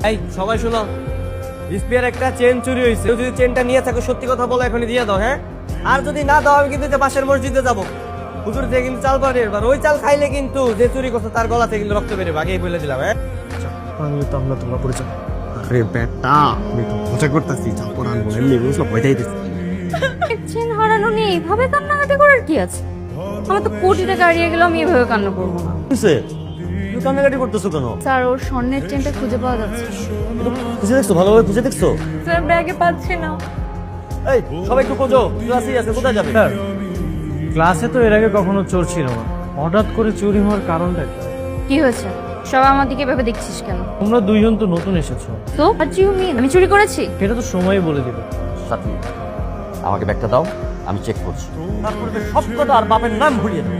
এই সবাই শুনো, স্পেয়ার একটা চেন চুরি হয়েছে। যদি চেনটা নিয়ে থাকো সত্যি কথা বলো, এখনই দিয়ে দাও। হ্যাঁ, আর যদি না দাও আমি কিন্তু পাশের মসজিদে যাবো। হুজুর থেকে কিন্তু চাল পানি, এবার ওই চাল খাইলে কিন্তু যে চুরি করছে তার গলা থেকে কিন্তু রক্ত বেরোবে, আগেই বলে দিলাম। হ্যাঁ, আমি তো আমরা তোমরা পরিচয়। আরে বেটা, আমি তো মজা করতেছি, চাপর আনবো এমনি বুঝলো, ভয়টাই দিচ্ছি। চেন হারানো নিয়ে এইভাবে কান্নাকাটি করার কি আছে? আমার তো কোটি টাকা হারিয়ে গেল, আমি এভাবে কান্না করবো না। তুমি কান্নাকাটি করতেছো কেন? স্যার, ওর স্বর্ণের চেনটা খুঁজে পাওয়া যাচ্ছে না। খুঁজে দেখছো? ভালোভাবে খুঁজে দেখছো? স্যার, ব্যাগে পাচ্ছি না। এই সবাই একটু খোঁজো, ক্লাসেই আছে, কোথায় যাবে? স্যার, ক্লাসে তো এর আগে কখনো চোর ছিল না, হঠাৎ করে চুরি হওয়ার কারণটা কি? কি হয়েছে? সবাই আমার দিকে ভেবে দেখছিস কেন? তোমরা দুইজন তো নতুন এসেছো, তো হোয়াট ডু ইউ মিন? আমি চুরি করেছি? সেটা তো সময়ই বলে দিবে। সাথী, আমাকে ব্যাগটা দাও, আমি চেক করছি। তারপরে সব কথা আর বাপের নাম ভুলিয়ে দাও।